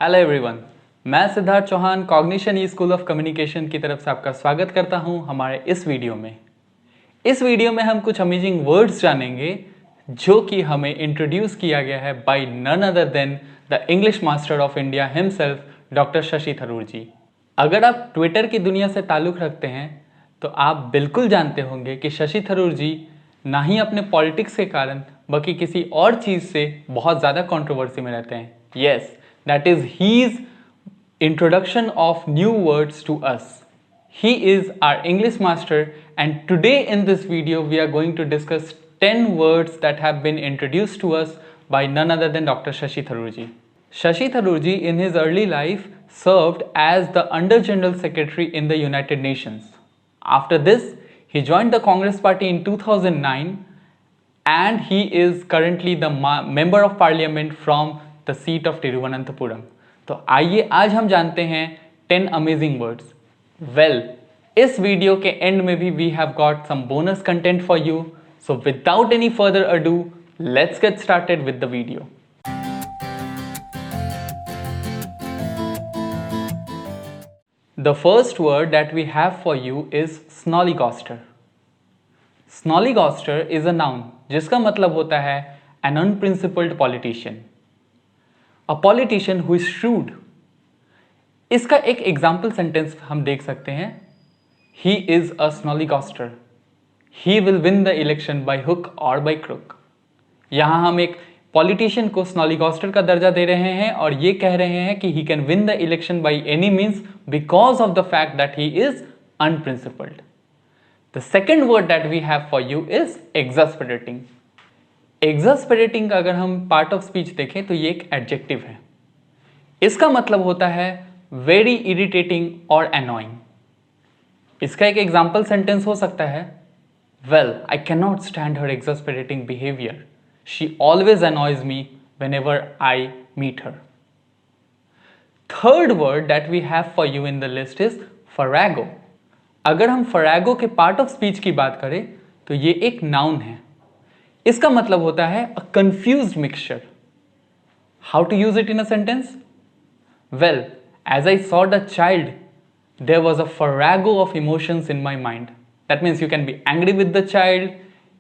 Hello everyone, मैं Siddharth Chauhan Cognition E School of Communication की तरफ से आपका स्वागत करता हूं हमारे इस वीडियो में। इस वीडियो में हम कुछ अमेजिंग वर्ड्स जानेंगे जो कि हमें इंट्रोड्यूस किया गया है by none other than the English master of India himself doctor Shashi Tharoor ji. अगर आप ट्विटर की दुनिया से ताल्लुक़ रखते हैं तो आप बिल्कुल जानते होंगे कि शशि थरूर जी ना ही अपने पॉलिटिक्स के कारण बल्कि किसी और चीज़ से बहुत ज़्यादा कंट्रोवर्सी में रहते हैं। Yes, that is his introduction of new words to us. He is our English master, and today in this video we are going to discuss 10 words that have been introduced to us by none other than Dr. Shashi Tharoor ji. Shashi Tharoor ji in his early life served as the Under General Secretary in the United Nations. After this, he joined the Congress Party in 2009 and he is currently the member of parliament from the seat of Thiruvananthapuram. तो आइए आज हम जानते हैं 10 amazing words. Well, इस video के end में भी we have got some bonus content for you. So without any further ado, let's get started with the video. The first word that we have for you is snollygoster. Snollygoster is a noun जिसका मतलब होता है an unprincipled politician, A politician who is shrewd. इसका एक example sentence हम देख सकते हैं। He is a snollygoster. He will win the election by hook or by crook. यहाँ हम एक पॉलिटिशियन को स्नॉलीगॉस्टर का दर्जा दे रहे हैं और ये कह रहे हैं कि he can win the election by any means because of the fact that he is unprincipled. The second word that we have for you is exasperating. एग्जास्परेटिंग का अगर हम पार्ट ऑफ स्पीच देखें तो ये एक एडजेक्टिव है। इसका मतलब होता है वेरी इरिटेटिंग और एनोइंग। इसका एक एग्जाम्पल सेंटेंस हो सकता है, well I can not stand her exasperating behaviour, she always annoys me whenever I meet her. Third word that we have for you in the list is farrago. अगर हम फरागो के part of speech की बात करें तो ये एक noun है। इसका मतलब होता है a confused mixture. How to use it in a sentence? Well, as I saw the child there was a farrago of emotions in my mind. That means you can be angry with the child,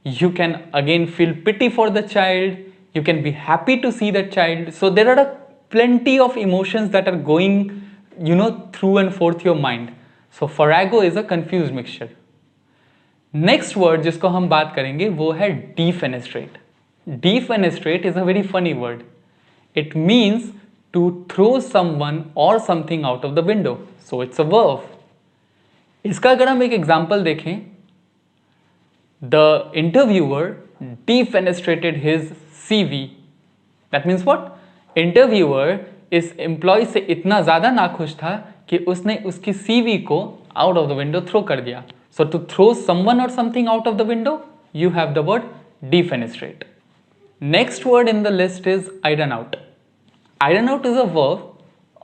you can again feel pity for the child, you can be happy to see that child. So there are plenty of emotions that are going through and forth your mind. So farrago is a confused mixture. Next word जिसको हम बात करेंगे वो है defenestrate. Defenestrate is a very funny word. It means to throw someone or something out of the window. So it's a verb. इसका अगर हम एक एग्जाम्पल देखें, the interviewer defenestrated his CV. That means what? Interviewer इस employ से इतना ज़्यादा नाखुश था कि उसने उसकी CV को out of the window throw कर दिया. So to throw someone or something out of the window, you have the word defenestrate. Next word in the list is iron out. Iron out is a verb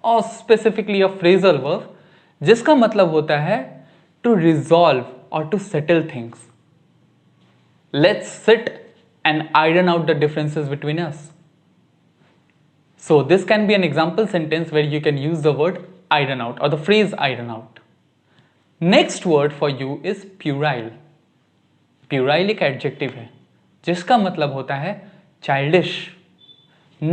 or specifically a phrasal verb जिसका मतलब होता है to resolve or to settle things. Let's sit and iron out the differences between us. So this can be an example sentence where you can use the word iron out or the phrase iron out. Next word for you is puerile. Puerile एक adjective है जिसका मतलब होता है childish.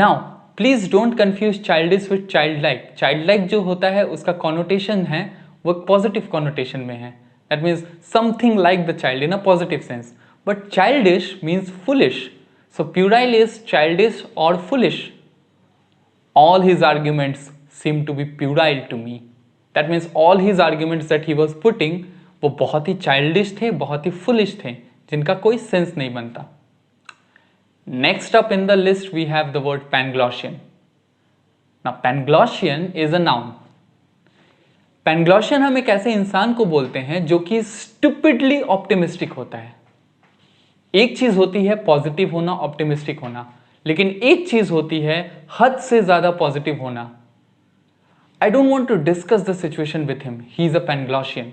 Now please don't confuse childish with childlike. Childlike जो होता है उसका connotation है वो positive connotation में है. That means something like the child in a positive sense. But childish means foolish. So puerile is childish or foolish. All his arguments seem to be puerile to me. That means all his arguments that he was putting वो बहुत ही childish थे, बहुत ही foolish थे, जिनका कोई sense नहीं बनता. Next up in the list we have the word Panglossian. Now Panglossian is a noun. Panglossian हम एक ऐसे इंसान को बोलते हैं जो कि stupidly optimistic होता है. एक चीज होती है पॉजिटिव होना, ऑप्टिमिस्टिक होना, लेकिन एक चीज होती है हद से ज्यादा पॉजिटिव होना. I don't want to discuss the situation with him. He is a Panglossian.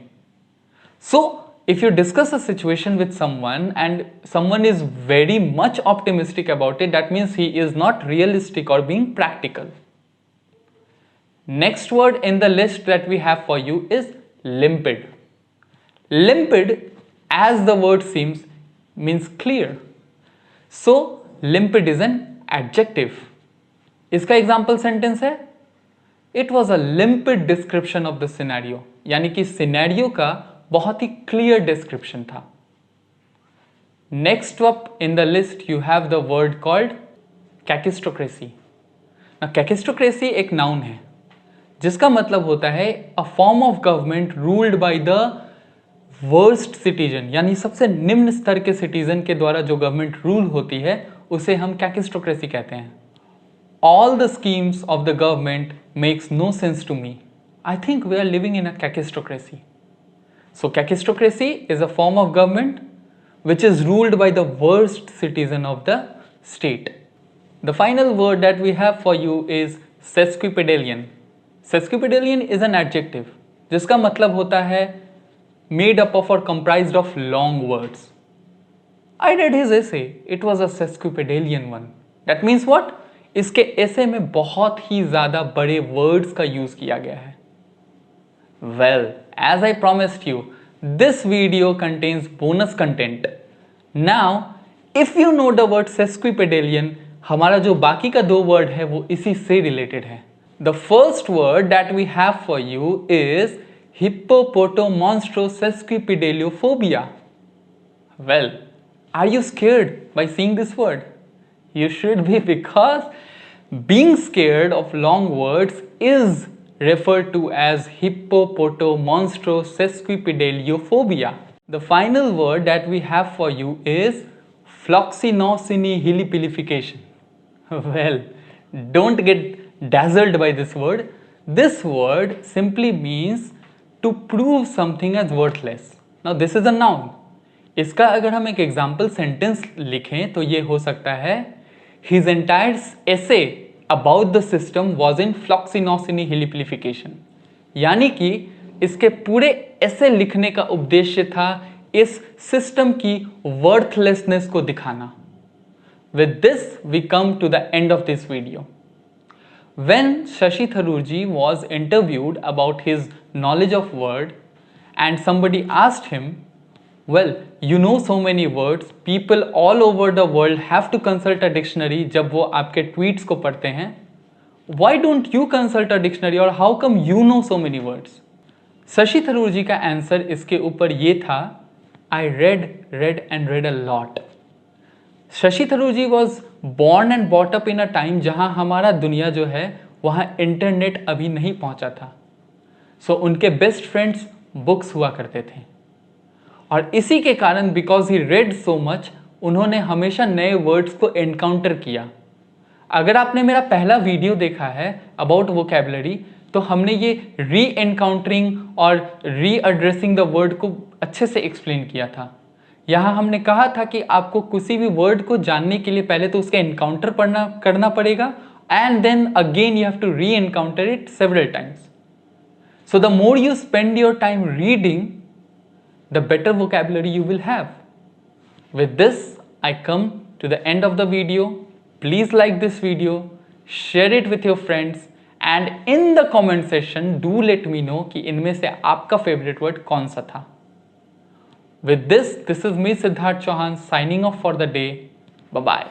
So, if you discuss a situation with someone and someone is very much optimistic about it, that means he is not realistic or being practical. Next word in the list that we have for you is limpid. Limpid, as the word seems, means clear. So limpid is an adjective. इसका example sentence है, it was a limpid description of the scenario, यानी कि scenario का बहुत ही clear description था. Next up in the list you have the word called kakistocracy. Kakistocracy एक noun है जिसका मतलब होता है a form of government ruled by the worst citizen, यानी सबसे निम्न स्तर के सिटीजन के द्वारा जो गवर्नमेंट रूल होती है उसे हम कैकिस्टोक्रेसी कहते हैं. All the schemes of the government makes no sense to me. I think we are living in a kakistocracy. So kakistocracy is a form of government which is ruled by the worst citizen of the state. The final word that we have for you is sesquipedalian. Sesquipedalian is an adjective जिसका मतलब होता है made up of or comprised of long words. I read his essay. It was a sesquipedalian one. That means what? इसके ऐसे में बहुत ही ज़्यादा बड़े वर्ड्स का यूज़ किया गया है. Well, as I promised you, this video contains bonus content. Now if you know the word sesquipedalian, हमारा जो बाकी का 2 वर्ड है वो इसी से रिलेटेड है. The first word that we have for you is hippopotomonstrosesquippedaliophobia. Well, are you scared by seeing this word? You should be, because being scared of long words is referred to as hippopotomonstrosesquipedaliophobia. The final word that we have for you is floxinosinihilipilification. Well, don't get dazzled by this word. This word simply means to prove something as worthless. Now this is a noun. इसका अगर हम एक example sentence लिखें तो ये हो सकता है, His entire essay about the system was in floxinosinihilipilification. यानी कि इसके पूरे ऐसे लिखने का उद्देश्य था इस सिस्टम की वर्थलेसनेस को दिखाना. With this we come to the end of this video. When Shashi Tharoor ji was interviewed about his knowledge of word and somebody asked him, well, you know so many words, people all over the world have to consult a dictionary जब वो आपके tweets को पढ़ते हैं. Why don't you consult a dictionary or how come you know so many words? Shashi Tharoor जी का answer इसके ऊपर ये था, I read a lot. Shashi Tharoor ji was born and brought up in a time जहाँ हमारा दुनिया जो है वहाँ इंटरनेट अभी नहीं पहुँचा था. So उनके बेस्ट फ्रेंड्स बुक्स हुआ करते थे और इसी के कारण because he red so much उन्होंने हमेशा नए वर्ड्स को एनकाउंटर किया. अगर आपने मेरा पहला वीडियो देखा है अबाउट वोकैबुलरी तो हमने ये री एनकाउंटरिंग और री एड्रेसिंग द वर्ड को अच्छे से एक्सप्लेन किया था. यहाँ हमने कहा था कि आपको किसी भी वर्ड को जानने के लिए पहले तो उसका एनकाउंटर करना पड़ेगा and then again you have to reencounter it several times. So the more you spend your time reading, the better vocabulary you will have. With this, I come to the end of the video. Please like this video, share it with your friends, and in the comment section, do let me know कि इनमें से आपका favorite word कौन सा था. With this is me Siddharth Chauhan signing off for the day. Bye bye.